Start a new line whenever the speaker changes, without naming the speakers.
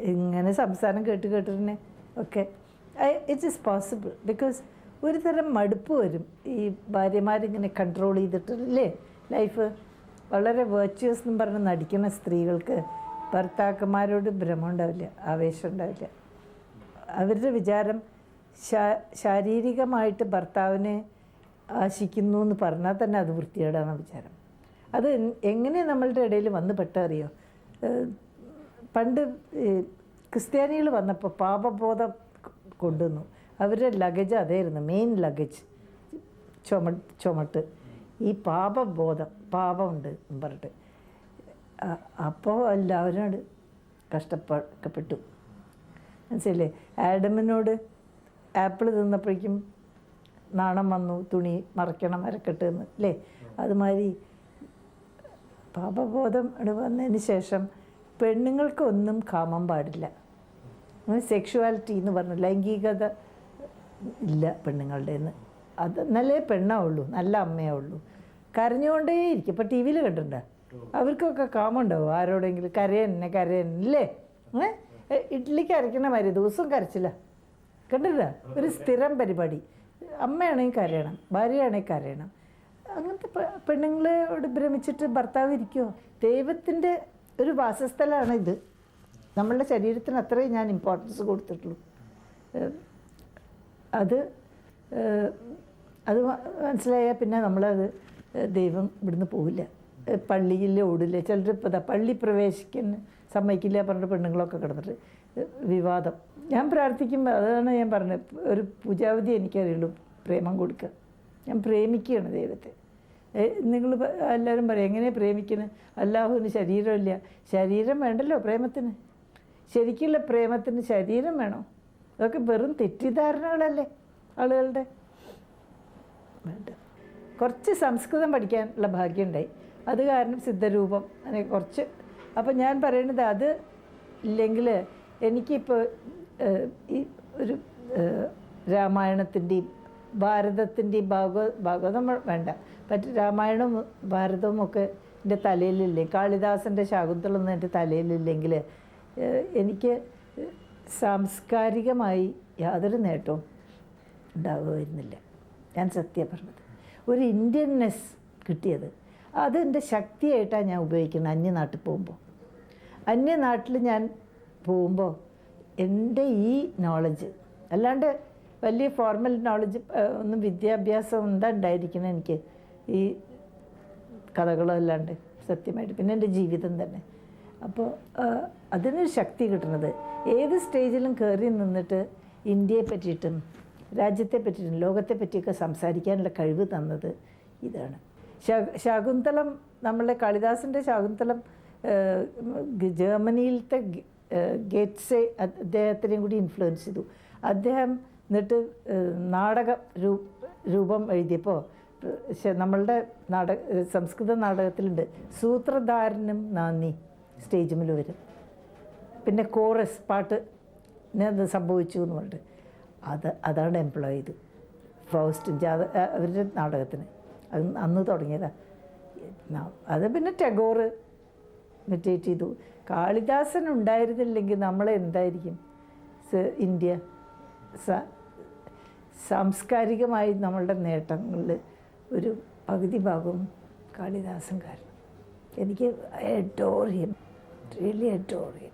ഇങ്ങനെ സംസാരം കേട്ടിട്ട് ഒക്കെ ഇറ്റ് ഈസ് പോസിബിൾ. ബിക്കോസ് ഒരു തരം മടുപ്പ് വരും ഈ ഭാര്യമാരിങ്ങനെ കൺട്രോൾ ചെയ്തിട്ടില്ലേ ലൈഫ്. വളരെ വേർച്വസ് എന്നും പറഞ്ഞ് നടിക്കുന്ന സ്ത്രീകൾക്ക് ഭർത്താക്കന്മാരോട് ഭ്രമം ഉണ്ടാവില്ല, ആവേശം ഉണ്ടാവില്ല. അവരുടെ വിചാരം ശാരീരികമായിട്ട് ഭർത്താവിനെ ആശിക്കുന്നു എന്ന് പറഞ്ഞാൽ തന്നെ അത് വൃത്തികേടാണ് വിചാരം. അത് എങ്ങനെ നമ്മളുടെ ഇടയിൽ വന്ന് പെട്ടറിയോ? പണ്ട് ക്രിസ്ത്യാനികൾ വന്നപ്പോൾ പാപബോധം കൊണ്ടുവന്നു. അവരുടെ ലഗേജ് അതായിരുന്നു, മെയിൻ ലഗേജ് ചുമട്ട് ഈ പാപബോധം, പാപമുണ്ട് എന്ന് പറഞ്ഞിട്ട്. അപ്പോൾ എല്ലാവരും കഷ്ടപ്പെട്ടു. മനസ്സിലേ? ആഡമിനോട് ആപ്പിൾ തിന്നപ്പോഴേക്കും നാണം വന്നു, തുണി മറയ്ക്കണം അരക്കെട്ട് എന്ന് അല്ലേ? അതുമാതിരി പാപബോധം വന്നതിന് ശേഷം പെണ്ണുങ്ങൾക്കൊന്നും കാമം പാടില്ല. സെക്ഷുവാലിറ്റി എന്ന് പറഞ്ഞു ലൈംഗികത ഇല്ല പെണ്ണുങ്ങളുടെ നിന്ന്. അത് നല്ല പെണ്ണാവുള്ളൂ, നല്ല അമ്മയാവുള്ളൂ. കരഞ്ഞുകൊണ്ടേ ഇരിക്കും. ഇപ്പോൾ ടി വിയിൽ കണ്ടിട്ടുണ്ടോ? അവർക്കൊക്കെ കാമുണ്ടാവും. ആരോടെങ്കിലും കരയല്ലേ? ഇഡ്ഡലിക്ക് അരയ്ക്കണ മാതിരി ദിവസവും കരച്ചില്ല. കണ്ടില്ല? ഒരു സ്ഥിരം പരിപാടി. അമ്മയാണെങ്കിൽ കരയണം, ഭാര്യയാണെങ്കിൽ കരയണം. അങ്ങനത്തെ പെണ്ണുങ്ങളോട് ഭ്രമിച്ചിട്ട് ഭർത്താവ് ഇരിക്കുമോ? ദൈവത്തിൻ്റെ ഒരു വാസസ്ഥലമാണ് ഇത്. നമ്മളുടെ ശരീരത്തിന് അത്രയും ഞാൻ ഇമ്പോർട്ടൻസ് കൊടുത്തിട്ടുള്ളൂ. അത് മനസ്സിലായാൽ പിന്നെ നമ്മളത് ദൈവം ഇവിടുന്ന് പോവില്ല. പള്ളിയിൽ ഓടില്ല. ചിലർ ഇപ്പോൾ പള്ളി പ്രവേശിക്കാൻ സമ്മതിക്കില്ല പറഞ്ഞിട്ട് പെണ്ണുങ്ങളൊക്കെ കിടന്നിട്ട് വിവാദം. ഞാൻ പ്രാർത്ഥിക്കുമ്പോൾ അതാണ് ഞാൻ പറഞ്ഞത്, ഒരു പൂജാവധി എനിക്കറിയുള്ളൂ, പ്രേമം കൊടുക്കുക. ഞാൻ പ്രേമിക്കുകയാണ് ദൈവത്തെ. നിങ്ങൾ എല്ലാവരും പറയും എങ്ങനെയാണ് പ്രേമിക്കുന്നത്? അല്ലാഹുവിന് ശരീരമില്ല. ശരീരം വേണ്ടല്ലോ പ്രേമത്തിന്. ശരിക്കുള്ള പ്രേമത്തിന് ശരീരം വേണോ? അതൊക്കെ വെറും തെറ്റിദ്ധാരണകളല്ലേ ആളുകളുടെ. വേണ്ട. കുറച്ച് സംസ്കൃതം പഠിക്കാനുള്ള ഭാഗ്യമുണ്ടായി. അത് കാരണം സിദ്ധരൂപം അങ്ങനെ കുറച്ച്. അപ്പം ഞാൻ പറയുന്നത് അത് ഇല്ലെങ്കിൽ എനിക്കിപ്പോൾ ഈ ഒരു രാമായണത്തിൻ്റെയും ഭാരതത്തിൻ്റെയും ഭാഗവതം വേണ്ട, രാമായണവും ഭാരതവും ഒക്കെ എൻ്റെ തലയിലില്ലേ, കാളിദാസൻ്റെ ശാകുന്തളമൊന്നും എൻ്റെ തലയിലില്ലെങ്കിൽ എനിക്ക് സാംസ്കാരികമായി യാതൊരു നേട്ടവും ഉണ്ടാകുമായിരുന്നില്ല. ഞാൻ സത്യം പറഞ്ഞത്. ഒരു ഇന്ത്യൻനെസ് കിട്ടിയത് അതെൻ്റെ ശക്തിയായിട്ടാണ് ഞാൻ ഉപയോഗിക്കുന്നത്. അന്യനാട്ടിൽ പോകുമ്പോൾ, അന്യനാട്ടിൽ ഞാൻ പോകുമ്പോൾ എൻ്റെ ഈ നോളജ്, അല്ലാണ്ട് വലിയ ഫോർമൽ നോളജ് ഒന്നും വിദ്യാഭ്യാസം എന്താ ഉണ്ടായിരിക്കണം എനിക്ക് ഈ കഥകളല്ലാണ്ട് സത്യമായിട്ട്. പിന്നെ എൻ്റെ ജീവിതം തന്നെ. അപ്പോൾ അതിനൊരു ശക്തി കിട്ടുന്നത് ഏത് സ്റ്റേജിലും കയറി നിന്നിട്ട് ഇന്ത്യയെ പറ്റിയിട്ടും രാജ്യത്തെ പറ്റിയിട്ടും ലോകത്തെ പറ്റിയൊക്കെ സംസാരിക്കാനുള്ള കഴിവ് തന്നത് ഇതാണ്. ശകുന്തളം, നമ്മളെ കാളിദാസൻ്റെ ശകുന്തളം ജർമ്മനിയിലത്തെ ഗേറ്റ്സെ അദ്ദേഹത്തിനെയും കൂടി ഇൻഫ്ലുവൻസ് ചെയ്തു. അദ്ദേഹം എന്നിട്ട് നാടക രൂപം എഴുതിയപ്പോൾ നമ്മളുടെ സംസ്കൃത നാടകത്തിലുണ്ട് സൂത്രധാരനും നാന്ദി സ്റ്റേജിൽ വരും. പിന്നെ കോറസ് പാട്ട് അത് സംഭവിച്ചു എന്ന് പറഞ്ഞിട്ട് അതാണ് എംപ്ലോയ് ചെയ്തു ഫൗസ്റ്റിൻ്റെ അവരുടെ നാടകത്തിന്. അത് അന്ന് തുടങ്ങിയതാണ്. അത് പിന്നെ ടാഗോർ ഇമിറ്റേറ്റ് ചെയ്തു. കാളിദാസൻ ഉണ്ടായിരുന്നില്ലെങ്കിൽ നമ്മളെന്തായിരിക്കും ഇന്ത്യ? സാംസ്കാരികമായി നമ്മളുടെ നേട്ടങ്ങളിൽ ഒരു പകുതി ഭാഗവും കാളിദാസൻ കാരണം. എനിക്ക് I adore him, really adore him.